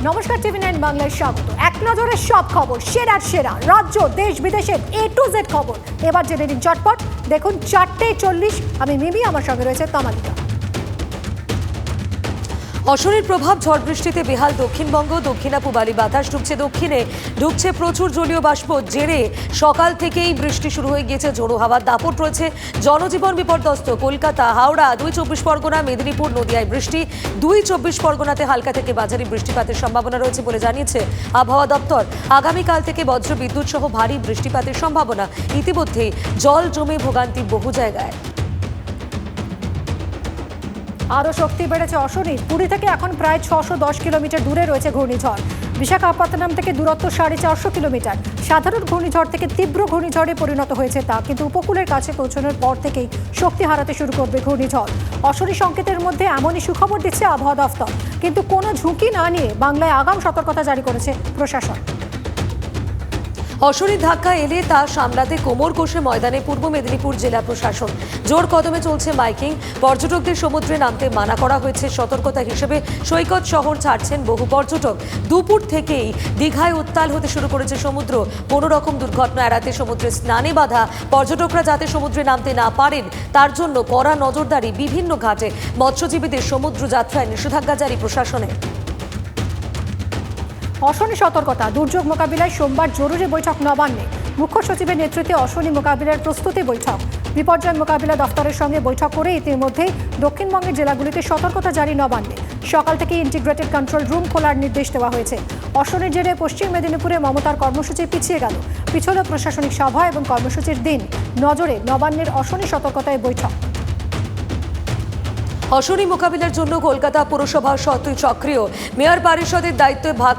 নমস্কার, টিভি9 বাংলায় স্বাগত। এক নজরে সব খবর, সেরার সেরা রাজ্য দেশ বিদেশের A to Z খবর এবার জেনে নিন চটপট। দেখুন 4:40। আমি মিমি, আমার সঙ্গে রয়েছে তমালিকা। অশনির প্রভাব, ঝড় বৃষ্টিতে বেহাল দক্ষিণবঙ্গ। দক্ষিণা পূবালি বাতাস ঢুকছে দক্ষিণে, ঢুকছে প্রচুর জলীয় বাষ্প। জেরে সকাল থেকেই বৃষ্টি শুরু হয়ে গিয়েছে, ঝোড়ো হাওয়ার দাপট রয়েছে। জনজীবন বিপর্যস্ত। কলকাতা, হাওড়া, 2 চব্বিশ পরগনা, মেদিনীপুর, নদিয়ায় বৃষ্টি। 2 চব্বিশ পরগনাতে হালকা থেকে মাঝারি বৃষ্টিপাতের সম্ভাবনা রয়েছে বলে জানিয়েছে আবহাওয়া দপ্তর। আগামীকাল থেকে বজ্র বিদ্যুৎ সহ ভারী বৃষ্টিপাতের সম্ভাবনা। ইতিমধ্যেই জল জমে ভোগান্তি বহু জায়গায়। আরও শক্তি বেড়েছে অশনির। পুরী থেকে এখন প্রায় 610 কিলোমিটার দূরে রয়েছে ঘূর্ণিঝড়। বিশাখাপত্তনম থেকে দূরত্ব 450 কিলোমিটার। সাধারণ ঘূর্ণিঝড় থেকে তীব্র ঘূর্ণিঝড়ে পরিণত হয়েছে তা, কিন্তু উপকূলের কাছে পৌঁছানোর পর থেকেই শক্তি হারাতে শুরু করবে ঘূর্ণিঝড়। অশনি সংকেতের মধ্যে এমনই সুখবর দিচ্ছে আবহাওয়া দফতর, কিন্তু কোনো ঝুঁকি না নিয়ে বাংলায় আগাম সতর্কতা জারি করেছে প্রশাসন। অশনির ধাক্কা এলে তা সামলাতে কোমর কষে ময়দানে পূর্ব মেদিনীপুর জেলা প্রশাসন। জোর কদমে চলছে মাইকিং। পর্যটকদের সমুদ্রে নামতে মানা করা হয়েছে। সতর্কতা হিসেবে সৈকত শহর ছাড়ছেন বহু পর্যটক। দুপুর থেকেই দীঘায় উত্তাল হতে শুরু করেছে সমুদ্র। কোনো রকম দুর্ঘটনা এড়াতে সমুদ্রে স্নানে বাধা। পর্যটকরা যাতে সমুদ্রে নামতে না পারেন তার জন্য কড়া নজরদারি বিভিন্ন ঘাটে। মৎস্যজীবীদের সমুদ্র যাত্রায় নিষেধাজ্ঞা জারি প্রশাসনের। অশনি সতর্কতা, দুর্যোগ মোকাবিলায় সোমবার জরুরি বৈঠক নবান্নে। মুখ্য সচিবের নেতৃত্বে অশনি মোকাবিলার প্রস্তুতি বৈঠক। বিপর্যয় মোকাবিলা দফতরের সঙ্গে বৈঠক করে ইতিমধ্যেই দক্ষিণবঙ্গের জেলাগুলিতে সতর্কতা জারি নবান্নে। সকাল থেকে ইন্টিগ্রেটেড কন্ট্রোল রুম খোলার নির্দেশ দেওয়া হয়েছে। অশনির জেরে পশ্চিম মেদিনীপুরে মমতার কর্মসূচি পিছিয়ে গেল। পিছল প্রশাসনিক সভা এবং কর্মসূচির দিন। নজরে নবান্নের অশনি সতর্কতায় বৈঠক। অশনি মোকাবিলার জন্য কলকাতা পুরসভা সক্রিয়। মেয়র পরিষদের দায়িত্ব ভাগ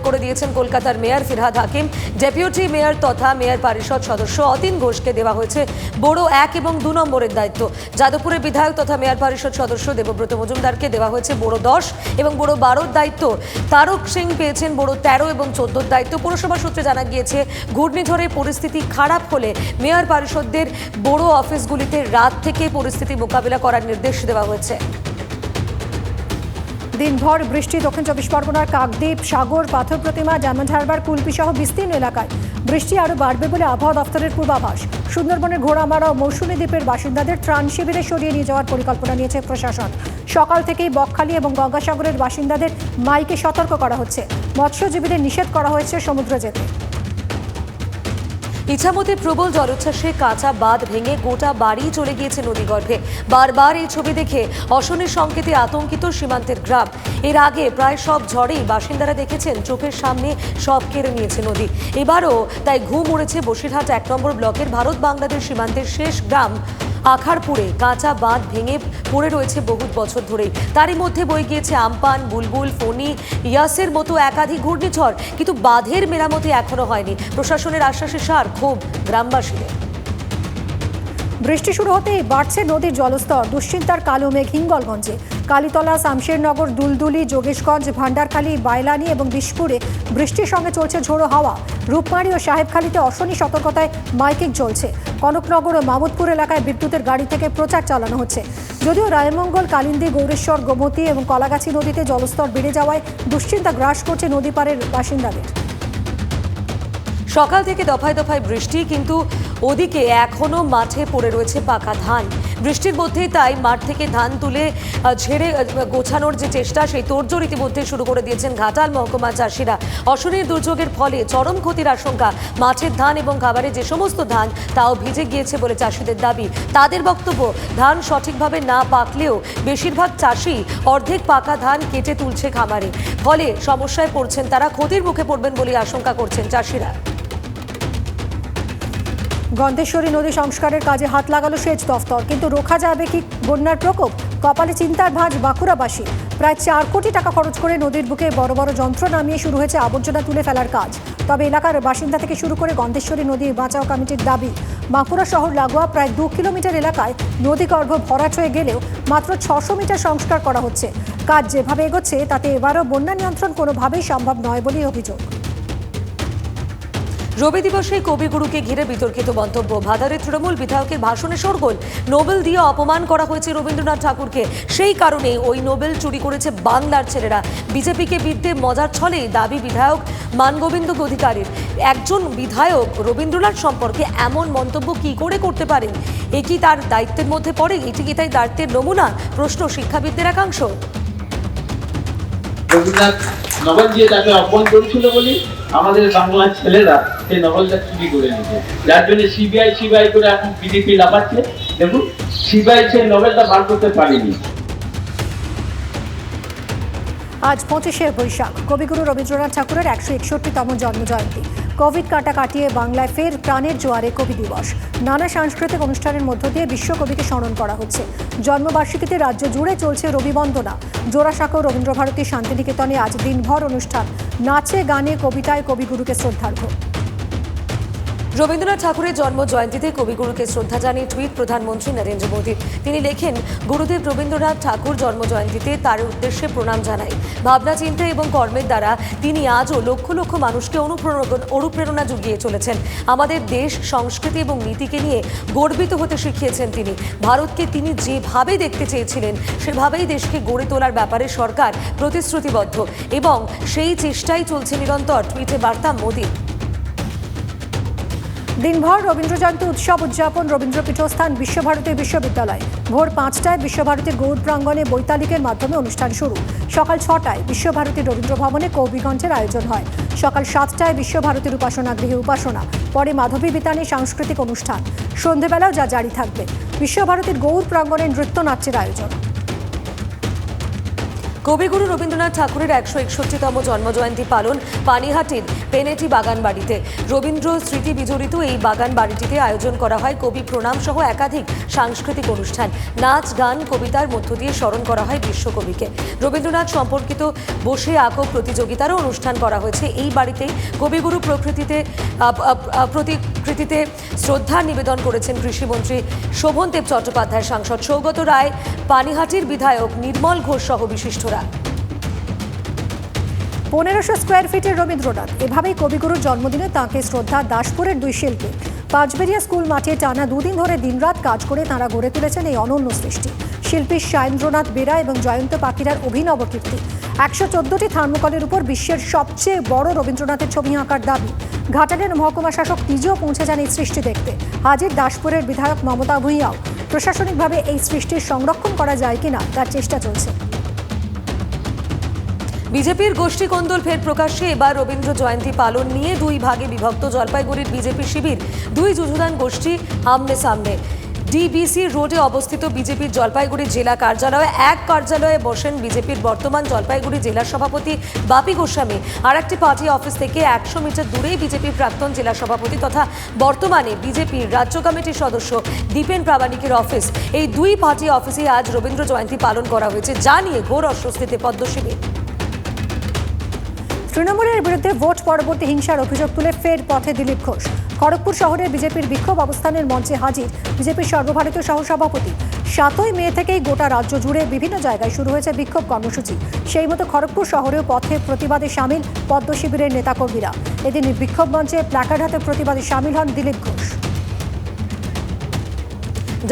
করে দিয়েছেন কলকাতার mayor Firhad Hakim. Deputy mayor তথা মেয়র পরিষদ সদস্য অতীন ঘোষকে দেওয়া হয়েছে বড় 1 এবং 2 নম্বরের দায়িত্ব। যাদবপুরের বিধায়ক তথা মেয়র পরিষদ সদস্য দেবব্রত মজুমদারকে দেওয়া হয়েছে বড় 10 এবং বড় 12 দায়িত্ব। তারক সিং পেয়েছেন বড় 13 এবং 14 দায়িত্ব। পুরসভা সূত্রে জানা গিয়েছে, ঘূর্ণিঝড়ের পরিস্থিতি খারাপ হলে মেয়র পরিষদদের বড় অফিসগুলিতে রাত থেকে পরিস্থিতি মোকাবিলা করার নির্দেশ দেওয়া হয়েছে। দিনভর বৃষ্টি। দক্ষিণ চব্বিশ পরগনার কাকদ্বীপ, সাগর, পাথর প্রতিমা, ডায়মন্ড হারবার, কুলপি সহ বিস্তীর্ণ এলাকায় বৃষ্টি আরও বাড়বে বলে আবহাওয়া দফতরের পূর্বাভাস। সুন্দরবনের ঘোড়ামারা ও মৌসুমী দ্বীপের বাসিন্দাদের ত্রাণ শিবিরে সরিয়ে নিয়ে যাওয়ার পরিকল্পনা নিয়েছে প্রশাসন। সকাল থেকেই বকখালি এবং গঙ্গাসাগরের বাসিন্দাদের মাইকে সতর্ক করা হচ্ছে। মৎস্যজীবীদের নিষেধ করা হয়েছে সমুদ্রে যেতে। ইছামতি প্রবল জলোচ্ছ্বাসে কাঁচা বাঁধ ভেঙে গোটা বাড়ি চলে গিয়েছে নদীগর্ভে। বারবার এই ছবি দেখে অশনির সংকেতে আতঙ্কিত সীমান্তের গ্রাম। এর আগে প্রায় সব ঝড়েই বাসিন্দারা দেখেছেন চোখের সামনে সব কেড়ে নিয়েছে নদী। এবারও তাই ঘুম উড়েছে বসিরহাট 1 নম্বর ব্লকের ভারত বাংলাদেশ সীমান্তের শেষ গ্রাম আখারপুরে। কাঁচা বাঁধ ভেঙে পড়ে রয়েছে বহু বছর ধরেই। তারই মধ্যে বয়ে গিয়েছে আমপান, বুলবুল, ফণী, ইয়াসের মতো একাধিক ঘূর্ণিঝড়, কিন্তু বাঁধের মেরামতি এখনো হয়নি। প্রশাসনের আশ্বাসে সার ক্ষোভ গ্রামবাসীদের। বৃষ্টি শুরু হতেই বাড়ছে নদীর জলস্তর। দুশ্চিন্তার কালো মেঘ হিঙ্গলগঞ্জে। কালীতলা, শামশেরনগর, দুলদুলি, যোগেশগঞ্জ, ভান্ডারখালী, বাইলানি এবং বিশপুরে বৃষ্টির সঙ্গে চলছে ঝোড়ো হাওয়া। রূপমারি ও সাহেবখালীতে অশনি সতর্কতায় মাইকিং চলছে। কনকনগর ও মামুদপুর এলাকায় বিদ্যুতের গাড়ি থেকে প্রচার চালানো হচ্ছে। যদিও রায়মঙ্গল, কালিন্দী, গৌরেশ্বর, গোমতী এবং কলাগাছি নদীতে জলস্তর বেড়ে যাওয়ায় দুশ্চিন্তা গ্রাস করছে নদী পাড়ের বাসিন্দাদের। সকাল থেকে দফায় দফায় বৃষ্টি, কিন্তু ওদিকে এখনো মাঠে পড়ে রয়েছে পাকা ধান। বৃষ্টির মধ্যেই তাই মাঠ থেকে ধান তুলে ঝেড়ে গোছানোর যে চেষ্টা, সেই তোড়জোড় ইতিমধ্যে শুরু করে দিয়েছেন ঘাটাল মহকুমার চাষিরা। অশনির দুর্যোগের ফলে চরম ক্ষতির আশঙ্কা। মাঠের ধান এবং খাবারে যে সমস্ত ধান তাও ভিজে গিয়েছে বলে চাষিদের দাবি। তাদের বক্তব্য, ধান সঠিকভাবে না পাকলেও বেশিরভাগ চাষি অর্ধেক পাকা ধান কেটে তুলছে খামারে। ফলে সমস্যায় পড়ছেন তারা, ক্ষতির মুখে পড়বেন বলে আশঙ্কা করছেন চাষিরা। গন্ধেশ্বরী নদী সংস্কারের কাজে হাত লাগালো সেচ দফতর, কিন্তু রোখা যাবে কি বন্যার প্রকোপ? কপালে চিন্তার ভাঁজ বাঁকুড়াবাসী। প্রায় 4 কোটি টাকা খরচ করে নদীর বুকে বড় বড় যন্ত্র নামিয়ে শুরু হয়েছে আবর্জনা তুলে ফেলার কাজ। তবে এলাকার বাসিন্দা থেকে শুরু করে গন্ধেশ্বরী নদী বাঁচাও কমিটির দাবি, বাঁকুড়া শহর লাগোয়া প্রায় 2 কিলোমিটার এলাকায় নদীগর্ভ ভরাট হয়ে গেলেও মাত্র 600 মিটার সংস্কার করা হচ্ছে। কাজ যেভাবে এগোচ্ছে তাতে এবারও বন্যা নিয়ন্ত্রণ কোনোভাবেই সম্ভব নয় বলেই অভিযোগ। রবি দিবসে কবিগুরুকে ঘিরে বিতর্কিত মন্তব্য। ভাদারে তৃণমূল বিধায়কের ভাষণে শোরগোল। নোবেল দিয়ে অপমান করা হয়েছে রবীন্দ্রনাথ ঠাকুরকে, সেই কারণে ওই নোবেল চুরি করেছে বাংলার ছেলেরা। বিজেপিকে বিদ্যে মজার ছলে দাবি বিধায়ক মানগোবিন্দ অধিকারীর। একজন বিধায়ক রবীন্দ্রনাথ সম্পর্কে এমন মন্তব্য কি করে করতে পারেন? এ কি তার দায়িত্বের মধ্যে পড়ে? এটি কি তাই দায়িত্বের নমুনা? প্রশ্ন শিক্ষাবিদদের একাংশ। রবীন্দ্রনাথ নোবেল দিয়ে তাকে অপমান করেছিল বলে আমাদের বাংলার ছেলেরা সেই নোবেলটা চুরি করে নিতে, যার জন্য সিবিআই করে এখন বিজেপি লাফাচ্ছে। দেখুন, সিবিআই সেই নোবেলটা বার করতে পারেনি। আজ 25শে বৈশাখ, কবিগুরু রবীন্দ্রনাথ ঠাকুরের 161তম জন্মজয়ন্তী। কোভিড কাটা কাটিয়ে বাংলায় ফের প্রাণের জোয়ারে কবি দিবস। নানা সাংস্কৃতিক অনুষ্ঠানের মধ্য দিয়ে বিশ্বকবিকে স্মরণ করা হচ্ছে। জন্মবার্ষিকীতে রাজ্য জুড়ে চলছে রবিবন্দনা। জোড়াসাঁকো রবীন্দ্রভারতী শান্তিনিকেতনে আজ দিনভর অনুষ্ঠান। নাচে গানে কবিতায় কবিগুরুকে শ্রদ্ধার্ঘ্য। রবীন্দ্রনাথ ঠাকুরের জন্ম জয়ন্তীতে কবিগুরুকে শ্রদ্ধা জানিয়ে টুইট প্রধানমন্ত্রী নরেন্দ্র মোদী। তিনি লেখেন, গুরুদেব রবীন্দ্রনাথ ঠাকুর জন্ম জয়ন্তীতে তার উদ্দেশ্যে প্রণাম জানাই। ভাবনা চিন্তা এবং কর্মের দ্বারা তিনি আজও লক্ষ লক্ষ মানুষকে অনুপ্রেরণা জুগিয়ে চলেছেন। আমাদের দেশ, সংস্কৃতি এবং নীতিকে নিয়ে গর্বিত হতে শিখিয়েছেন তিনি। ভারতকে তিনি যেভাবে দেখতে চেয়েছিলেন সেভাবেই দেশকে গড়ে তোলার ব্যাপারে সরকার প্রতিশ্রুতিবদ্ধ এবং সেই চেষ্টাই চলছে নিরন্তর। টুইটে বার্তা মোদী। দিনভর রবীন্দ্র জয়ন্তী উৎসব উদযাপন রবীন্দ্র পীঠস্থান বিশ্বভারতী বিশ্ববিদ্যালয়। ভোর 5টায় বিশ্বভারতীর গৌড় প্রাঙ্গণে বৈতালিকের মাধ্যমে অনুষ্ঠান শুরু। সকাল 6টায় বিশ্বভারতীর রবীন্দ্র ভবনে কবিগঞ্জের আয়োজন হয়। সকাল 7টায় বিশ্বভারতীর উপাসনা গৃহে উপাসনা, পরে মাধবী বিতানে সাংস্কৃতিক অনুষ্ঠান। সন্ধেবেলাও যা জারি থাকবে। বিশ্বভারতীর গৌড় প্রাঙ্গণে নৃত্যনাট্যের আয়োজন। কবিগুরু রবীন্দ্রনাথ ঠাকুরের 161তম জন্মজয়ন্তী পালন পানিহাটির পেনেটি বাগান বাড়িতে। রবীন্দ্র স্মৃতি বিজড়িত এই বাগান বাড়িটিতে আয়োজন করা হয় কবি প্রণাম সহ একাধিক সাংস্কৃতিক অনুষ্ঠান। নাচ, গান, কবিতার মধ্য দিয়ে স্মরণ করা হয় বিশ্বকবিকে। রবীন্দ্রনাথ সম্পর্কিত বসে আঁকো প্রতিযোগিতারও অনুষ্ঠান করা হয়েছে এই বাড়িতেই। কবিগুরু প্রতিকৃতিতে শ্রদ্ধা নিবেদন করেছেন কৃষিমন্ত্রী শোভনদেব চট্টোপাধ্যায়, সাংসদ সৌগত রায়, পানিহাটির বিধায়ক নির্মল ঘোষ সহ বিশিষ্টরা। 1500 স্কোয়ার ফিটের রবীন্দ্রনাথ, এভাবেই কবিগুরুর জন্মদিনে তাঁকে শ্রদ্ধা দাসপুরের দুই শিল্পী। পাঁচবেরিয়া স্কুল মাঠে টানা দুদিন ধরে দিনরাত কাজ করে তাঁরা গড়ে তুলেছেন এই অনন্য সৃষ্টি। শিল্পী সায়েন্দ্রনাথ বেরা এবং জয়ন্ত পাখিরার অভিনব কীর্তি। 114টি থার্মোকলের উপর বিশ্বের সবচেয়ে বড় রবীন্দ্রনাথের ছবি আঁকার দাবি। ঘাটালের মহকুমা শাসক নিজেও পৌঁছে যান এই সৃষ্টি দেখতে। হাজির দাসপুরের বিধায়ক মমতা ভূঁইয়াও। প্রশাসনিকভাবে এই সৃষ্টির সংরক্ষণ করা যায় কিনা তার চেষ্টা চলছে। বিজেপির গোষ্ঠী কোন্দল ফের প্রকাশ্যে। এবার রবীন্দ্র জয়ন্তী পালন নিয়ে দুই ভাগে বিভক্ত জলপাইগুড়ির বিজেপি শিবির। দুই যুযুধান গোষ্ঠী আমনে সামনে। ডিবিসি রোডে অবস্থিত বিজেপির জলপাইগুড়ি জেলা কার্যালয়ে এক কার্যালয়ে বসেন বিজেপির বর্তমান জলপাইগুড়ি জেলা সভাপতি বাপি গোস্বামী। আর একটি পার্টি অফিস থেকে 100 মিটার দূরেই বিজেপির প্রাক্তন জেলা সভাপতি তথা বর্তমানে বিজেপির রাজ্য কমিটির সদস্য দীপেন প্রামাণিকের অফিস। এই দুই পার্টি অফিসে আজ রবীন্দ্র জয়ন্তী পালন করা হয়েছে, যা নিয়ে ঘোর অস্বস্তিতে পদ্ম শিবির। তৃণমূলের বিরুদ্ধে ভোট পরবর্তী হিংসার অভিযোগ তুলে ফের পথে দিলীপ ঘোষ। খড়গপুর শহরে বিজেপির বিক্ষোভ অবস্থানের মঞ্চে হাজির বিজেপির সর্বভারতীয় সহসভাপতি। 7ই মে থেকেই গোটা রাজ্য জুড়ে বিভিন্ন জায়গায় শুরু হয়েছে বিক্ষোভ কর্মসূচি। সেই মতো খড়গপুর শহরেও পথে প্রতিবাদে সামিল পদ্ম শিবিরের নেতাকর্মীরা। এদিন বিক্ষোভ মঞ্চে প্ল্যাকার্ড হাতে প্রতিবাদে সামিল হন দিলীপ ঘোষ।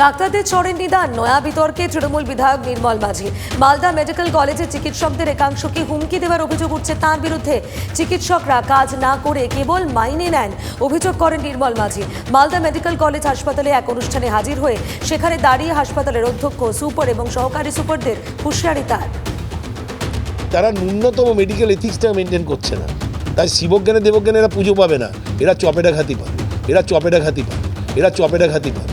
ডাক্তারদের চড়ের নিদান, নয়া বিতর্কে তৃণমূল বিধায়ক নির্মল মাঝি। মালদা মেডিকেল কলেজে চিকিৎসকদের একাংশকে হুমকি দেওয়ার অভিযোগ উঠছে তাঁর বিরুদ্ধে। চিকিৎসকরা কাজ না করে কেবল মাইনে নেন, অভিযোগ করেন নির্মল মাঝি। মালদা মেডিকেল কলেজ হাসপাতালে এক অনুষ্ঠানে হাজির হয়ে সেখানে দাঁড়িয়ে হাসপাতালের অধ্যক্ষ, সুপার এবং সহকারী সুপারদের হুঁশিয়ারি তার। তারা ন্যূনতম মেডিকেল এথিক্সটা মেনটেন করছে না, তাই শিবজ্ঞানে দেবজ্ঞানে এরা পুজো পাবে না। এরা চপেটাঘাতি পাবে, এরা চপেটাঘাতি পাবে, এরা চপেটাঘাতি পাবে।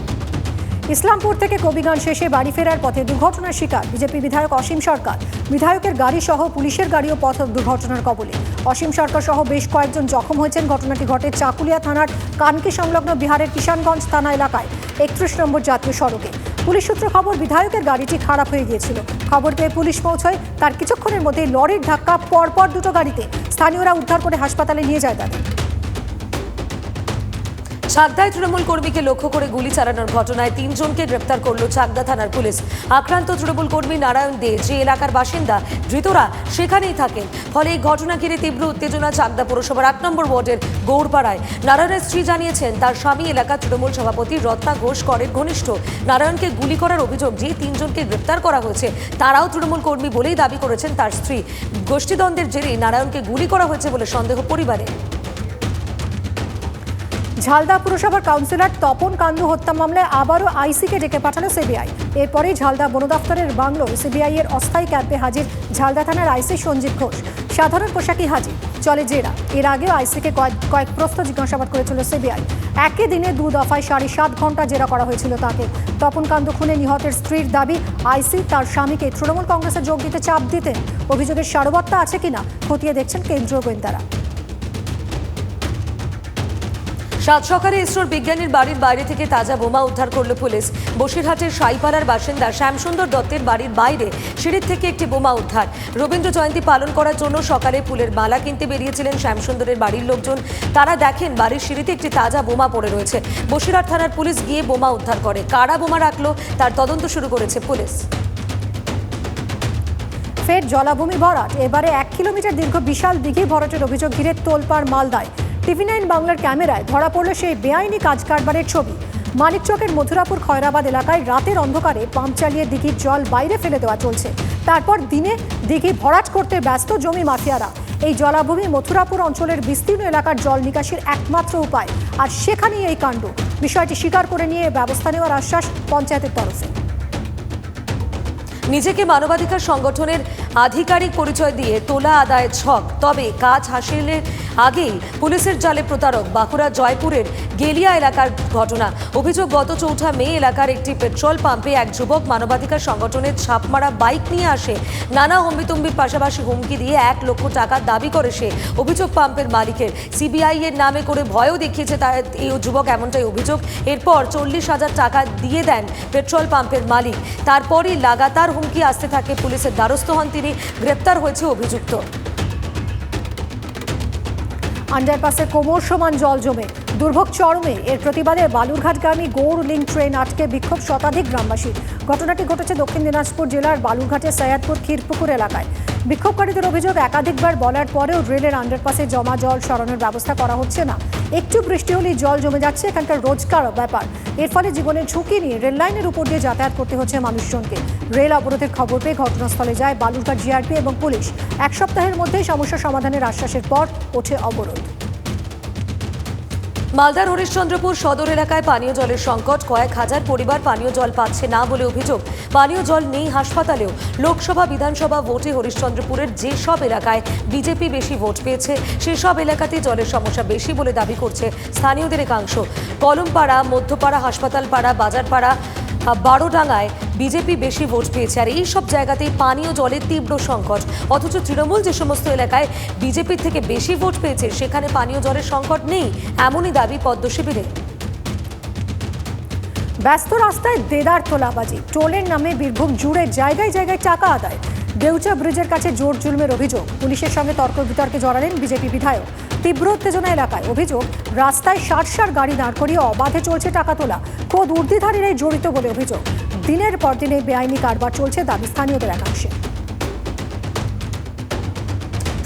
ইসলামপুর থেকে কবিগঞ্জ শেষে বাড়ি ফেরার পথে দুর্ঘটনার শিকার বিজেপি বিধায়ক অসীম সরকার। বিধায়কের গাড়ি সহ পুলিশের গাড়িও পথ দুর্ঘটনার কবলে। অসীম সরকার সহ বেশ কয়েকজন জখম হয়েছেন। ঘটনাটি ঘটে চাকুলিয়া থানার কানকি সংলগ্ন বিহারের কিষানগঞ্জ থানা এলাকায় 31 নম্বর জাতীয় সড়কে। পুলিশ সূত্রে খবর, বিধায়কের গাড়িটি খারাপ হয়ে গিয়েছিল। খবর পেয়ে পুলিশ পৌঁছয়। তার কিছুক্ষণের মধ্যে লরির ধাক্কা পরপর দুটো গাড়িতে। স্থানীয়রা উদ্ধার করে হাসপাতালে নিয়ে যায় তাদের। চাকদায় তৃণমূল কর্মীকে লক্ষ্য করে গুলি চালানোর ঘটনায় 3 জনকে গ্রেপ্তার করল চাকদা থানার পুলিশ। আক্রান্ত তৃণমূল কর্মী নারায়ণ দে যে এলাকার বাসিন্দা, ধৃতরা সেখানেই থাকেন। ফলে এই ঘটনা ঘিরে তীব্র উত্তেজনা চাকদা পৌরসভার 8 নম্বর ওয়ার্ডের গৌড়পাড়ায়। নারায়ণের স্ত্রী জানিয়েছেন, তার স্বামী এলাকার তৃণমূল সভাপতি রত্না ঘোষ করের ঘনিষ্ঠ। নারায়ণকে গুলি করার অভিযোগ যে 3 জনকে গ্রেপ্তার করা হয়েছে তারাও তৃণমূল কর্মী বলেই দাবি করেছেন তার স্ত্রী। গোষ্ঠীদ্বন্দ্বের জেরেই নারায়ণকে গুলি করা হয়েছে বলে সন্দেহ পরিবারে। ঝালদা পুরসভার কাউন্সিলর তপন কান্দু হত্যা মামলায় আবারও আইসিকে ডেকে পাঠালো সিবিআই। এরপরেই ঝালদা বন দফতরের বাংলোয় সিবিআই এর অস্থায়ী ক্যাম্পে হাজির ঝালদা থানার আইসি সঞ্জীব ঘোষ। সাধারণ পোশাকি হাজির, চলে জেরা। এর আগেও আইসিকে কয়েক প্রশ্ন জিজ্ঞাসাবাদ করেছিল সিবিআই। একই দিনে 2 দফায় 7.5 ঘন্টা জেরা করা হয়েছিল তাকে। তপন কান্দু খুনে নিহতের স্ত্রীর দাবি, আইসি তার স্বামীকে তৃণমূল কংগ্রেসে যোগ দিতে চাপ দিতেন। অভিযোগের সারবত্তা আছে কিনা খতিয়ে দেখছেন কেন্দ্রীয় গোয়েন্দারা। সাত সকালে ইসরোর বিজ্ঞানীর বাড়ির বাইরে থেকে তাজা বোমা উদ্ধার করল পুলিশ। বসিরহাটের সাইপাড়ার বাসিন্দা শ্যামসুন্দর দত্তের বাড়ির বাইরে সিঁড়ির থেকে একটি বোমা উদ্ধার। রবীন্দ্র জয়ন্তী পালন করার জন্য সকালে ফুলের মালা কিনতে বেরিয়েছিলেন শ্যামসুন্দরের বাড়ির লোকজন। তারা দেখেন বাড়ির সিঁড়িতে একটি তাজা বোমা পড়ে রয়েছে। বসিরহাট থানার পুলিশ গিয়ে বোমা উদ্ধার করে। কারা বোমা রাখলো তার তদন্ত শুরু করেছে পুলিশ। ফের জলাভূমি ভরাট। এবারে 1 কিলোমিটার দীর্ঘ বিশাল দিঘি ভরাটের অভিযোগ ঘিরে তোলপাড় মালদায়। TV9 বাংলার ক্যামেরায় ধরা পড়ল সেই বেআইনি কাজ কারবারের ছবি। মানিকচকের মথুরাপুর খয়রাবাদ এলাকায় রাতের অন্ধকারে পাম্প চালিয়ে দিঘির জল বাইরে ফেলে দেওয়া চলছে। তারপর দিনে দিঘি ভরাট করতে ব্যস্ত জমি মাফিয়ারা। এই জলাভূমি মথুরাপুর অঞ্চলের বিস্তীর্ণ এলাকার জল নিকাশির একমাত্র উপায়, আর সেখানেই এই কাণ্ড। বিষয়টি স্বীকার করে নিয়ে ব্যবস্থা নেওয়ার আশ্বাস পঞ্চায়েতের তরফে। নিজেকে মানবাধিকার সংগঠনের আধিকারিক পরিচয় দিয়ে তোলা আদায়ের ছক, তবে কাজ হাসিলের আগেই পুলিশের জালে প্রতারক। বাঁকুড়া জয়পুরের গেলিয়া এলাকার ঘটনা। অভিযোগ, গত 4 মে এলাকার একটি পেট্রোল পাম্পে এক যুবক মানবাধিকার সংগঠনের ছাপমারা বাইক নিয়ে আসে। নানা হম্বিতম্বির পাশাপাশি হুমকি দিয়ে 1 লক্ষ টাকা দাবি করে সে। অভিযোগ পাম্পের মালিকের। সিবিআই এর নামে করে ভয়ও দেখিয়েছে তার এই যুবক, এমনটাই অভিযোগ। এরপর 40,000 টাকা দিয়ে দেন পেট্রোল পাম্পের মালিক। তারপরই লাগাতার হুমকি আসতে থাকে। পুলিশের দ্বারস্থ হন তিনি। গ্রেপ্তার হয়েছে অভিযুক্ত। আন্ডারপাসে কোমর সমান জল জমে দুর্ভোগ চরমে। এর প্রতিবাদে বালুরঘাটগামী গৌড় লিঙ্ক ট্রেন আটকে বিক্ষোভ শতাধিক গ্রামবাসী। ঘটনাটি ঘটেছে দক্ষিণ দিনাজপুর জেলার বালুরঘাটের সৈয়দপুর ক্ষীরপুকুর এলাকায়। বিক্ষোভকারীদের অভিযোগ, একাধিকবার বলার পরেও রেলের আন্ডারপাসে জমা জল সরানোর ব্যবস্থা করা হচ্ছে না। একটু বৃষ্টি হলেই জল জমে যাচ্ছে। এখানকার রোজকার ব্যাপার। এর ফলে জীবনের ঝুঁকি নিয়ে রেল লাইনের উপর দিয়ে যাতায়াত করতে হচ্ছে মানুষজনকে। রেল অবরোধের খবর পেয়ে ঘটনাস্থলে যায় বালুরঘাট জিআরপি এবং পুলিশ। 1 সপ্তাহের মধ্যেই সমস্যা সমাধানের আশ্বাসের পর ওঠে অবরোধ। মালদার হরিশ্চন্দ্রপুর সদর এলাকায় পানীয় জলের সংকট। কয়েক হাজার পরিবার পানীয় জল পাচ্ছে না বলে অভিযোগ। পানীয় জল নেই হাসপাতালেও। লোকসভা বিধানসভা ভোটে হরিশ্চন্দ্রপুরের যেসব এলাকায় বিজেপি বেশি ভোট পেয়েছে সেসব এলাকাতেই জলের সমস্যা বেশি বলে দাবি করছে স্থানীয়দের একাংশ। কলমপাড়া, মধ্যপাড়া, হাসপাতালপাড়া, বাজারপাড়া, বারোডাঙ্গায় বিজেপি বেশি ভোট পেয়েছে। আর এই সব জায়গাতেই পানীয় জলের তীব্র সংকট। অথচ তৃণমূল যে সমস্ত এলাকায় বিজেপির থেকে বেশি ভোট পেয়েছে সেখানে পানীয় জলের সংকট নেই, এমনই দাবি পদ্ম শিবিরের। ব্যস্ত রাস্তায় দেদার তোলাবাজি। টোলের নামে বীরভূম জুড়ে জায়গায় জায়গায় টাকা আদায়। দেউচা ব্রিজের কাছে জোর জুলুমের অভিযোগ। পুলিশের সঙ্গে তর্ক বিতর্কে জড়ালেন বিজেপি বিধায়ক। তীব্র উত্তেজনা এলাকায়। অভিযোগ, রাস্তায় 60 গাড়ি দাঁড় করিয়ে অবাধে চলছে টাকা তোলা। খোদ উর্দিধারীরাই জড়িত বলে অভিযোগ। দিনের পর দিন এই বেআইনি কারবার চলছে দাবি স্থানীয়দের একাংশে।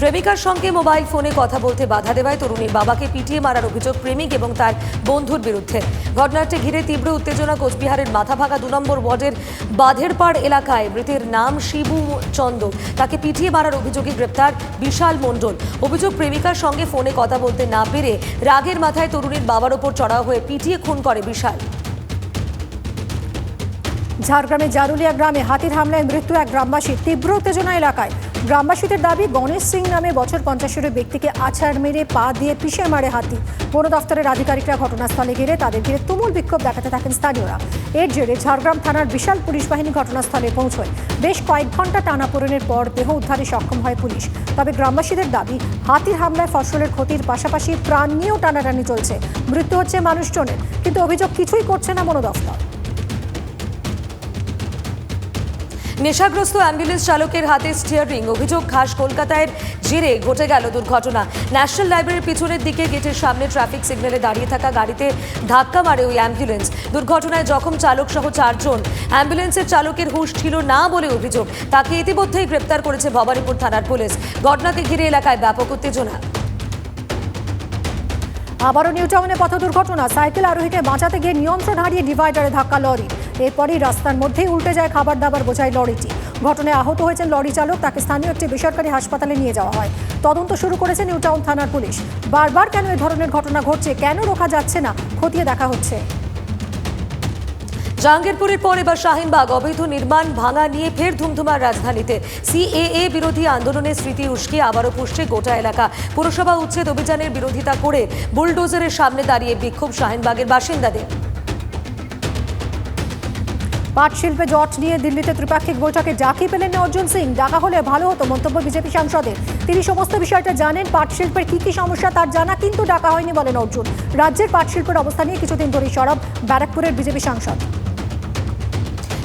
প্রেমিকার সঙ্গে মোবাইল ফোনে কথা বলতে বাধা দেওয়ায় তরুণীর বাবাকে পিটিয়ে মারার অভিযোগ প্রেমিক এবং তার বন্ধুর বিরুদ্ধে। ঘটনাটি ঘিরে তীব্র উত্তেজনা কোচবিহারের মাথাভাঙা 2 নম্বর ওয়ার্ডের বাঁধেরপাড় এলাকায়। মৃতের নাম শিবু চন্দ। তাকে পিটিয়ে মারার অভিযোগে গ্রেপ্তার বিশাল মণ্ডল। অভিযোগ, প্রেমিকার সঙ্গে ফোনে কথা বলতে না পেরে রাগের মাথায় তরুণীর বাবার ওপর চড়াও হয়ে পিটিয়ে খুন করে বিশাল। ঝাড়গ্রামের জারুলিয়া গ্রামে হাতির হামলায় মৃত্যু এক গ্রামবাসী। তীব্র উত্তেজনা এলাকায়। গ্রামবাসীদের দাবি, গণেশ সিং নামে বছর 50-এর ব্যক্তিকে আছাড় মেরে পা দিয়ে পিষে মারে হাতি। বন দফতরের আধিকারিকরা ঘটনাস্থলে গেলে তাদের ঘিরে তুমুল বিক্ষোভ দেখাতে থাকেন স্থানীয়রা। এর জেরে ঝাড়গ্রাম থানার বিশাল পুলিশ বাহিনী ঘটনাস্থলে পৌঁছয়। বেশ কয়েক ঘন্টা টানাপোড়েনের পর দেহ উদ্ধারে সক্ষম হয় পুলিশ। তবে গ্রামবাসীদের দাবি, হাতির হামলায় ফসলের ক্ষতির পাশাপাশি প্রাণ নিয়েও টানাটানি চলছে। মৃত্যু হচ্ছে মানুষজনের, কিন্তু অভিযোগ কিছুই করছে না বন দফতর। নেশাগ্রস্ত অ্যাম্বুলেন্স চালকের হাতে স্টিয়ারিং, অভিযোগ খাস কলকাতায় জেরে ঘটে গেল দুর্ঘটনা। ন্যাশনাল লাইব্রেরির পিছনের দিকে গেটের সামনে ট্রাফিক সিগন্যালে দাঁড়িয়ে থাকা গাড়িতে ধাক্কা মারে ওই অ্যাম্বুলেন্স। দুর্ঘটনায় জখম চালক সহ 4 জন। অ্যাম্বুলেন্সের চালকের হুঁশ ছিল না বলে অভিযোগ। তাকে ইতিমধ্যেই গ্রেপ্তার করেছে ভবানীপুর থানার পুলিশ। ঘটনাকে ঘিরে এলাকায় ব্যাপক উত্তেজনা। আবারও নিউটাউনে পথ দুর্ঘটনা। সাইকেল আরোহীকে বাঁচাতে গিয়ে নিয়ন্ত্রণ হারিয়ে ডিভাইডারে ধাক্কা লরি। এরপরই রাস্তার মধ্যেই উল্টে যায় খাবার দাবার বোঝাই লরিটি। ঘটনায় আহত হয়েছেন লরি চালক। তাকে স্থানীয় একটি বেসরকারি হাসপাতালে নিয়ে যাওয়া হয়। তদন্ত শুরু করেছে নিউটাউন থানার পুলিশ। বারবার কেন এই ধরনের ঘটনা ঘটছে, কেন রোখা যাচ্ছে না, খতিয়ে দেখা হচ্ছে। জাহাঙ্গীরপুরের পর এবার শাহিনবাগ অবৈধ নির্মাণ ভাঙা নিয়ে ফের ধুমধুমার রাজধানীতে। সিএএ বিরোধী আন্দোলনের স্মৃতি উস্কিয়ে আবারও পুষছে গোটা এলাকা। পুরসভা উচ্ছেদ অভিযানের বিরোধিতা করে বুলডোজারের সামনে দাঁড়িয়ে বিক্ষোভ শাহিনবাগের বাসিন্দাদের। পাট শিল্পে জট নিয়ে দিল্লিতে ত্রিপাক্ষিক বৈঠকে ডাকি পেলেন না অর্জুন সিং। ডাকা হলে ভালো হতো, মন্তব্য বিজেপি সাংসদের। তিনি সমস্ত বিষয়টা জানেন, পাট শিল্পের কি সমস্যা তার জানা, কিন্তু ডাকা হয়নি বলেন অর্জুন। রাজ্যের পাট শিল্পের অবস্থা নিয়ে কিছুদিন ধরেই সরব ব্যারাকপুরের বিজেপি সাংসদ।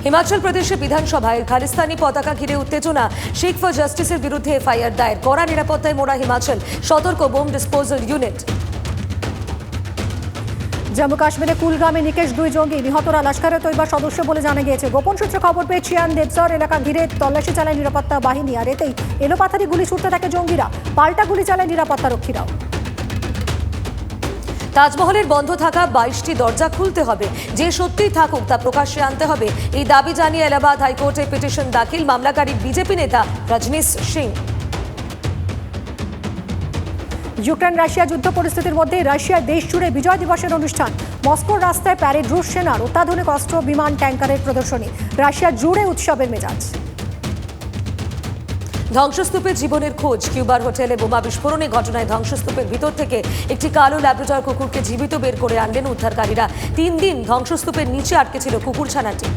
হিমাচল প্রদেশের বিধানসভায় খালিস্তানি পতাকা ঘিরে উত্তেজনা। শিখ ফর জাস্টিসের বিরুদ্ধে এফআইআর দায়ের। কড়া নিরাপত্তায় মোড়া হিমাচল, সতর্ক বোম ডিসপোজাল ইউনিট। জম্মু কাশ্মীরে কুলগামে নিকেশ 2 জঙ্গি। নিহতরা লস্করে তৈবার সদস্য বলে জানা গিয়েছে। গোপন সূত্রে খবর পেয়ে চিয়ান দেবসর এলাকা ঘিরে তল্লাশি চালায় নিরাপত্তা বাহিনী। আর এতেই এলোপাথারি গুলি ছুটতে থাকে জঙ্গিরা। পাল্টা গুলি চালায় নিরাপত্তা রক্ষীরাও। তাজমহলের বন্ধ থাকা 22টি দরজা খুলতে হবে। যে সত্যিই থাকুক তা প্রকাশ্যে আনতে হবে, এই দাবি জানিয়ে এলাহাবাদ হাইকোর্টে পিটিশন দাখিল। মামলাকারী বিজেপি নেতা রজনীশ সিং। ইউক্রেন রাশিয়া যুদ্ধ পরিস্থিতির মধ্যে রাশিয়ার দেশ জুড়ে বিজয় দিবসের অনুষ্ঠান। মস্কোর রাস্তায় প্যারেড, রুশ সেনার অত্যাধুনিক অস্ত্র, বিমান, ট্যাঙ্কারের প্রদর্শনী। রাশিয়া জুড়ে উৎসবের মেজাজ। ধ্বংসস্তূপে জীবনের খোঁজ। কিউবার হোটেলে বোমা বিস্ফোরণে ঘটনায় ধ্বংসস্তূপের ভিতর থেকে একটি কালো ল্যাব্রাডর কুকুরকে জীবিত বের করে আনলেন উদ্ধারকারীরা। 3 দিন ধ্বংসস্তূপের নিচে আটকে ছিল কুকুরছানাটি।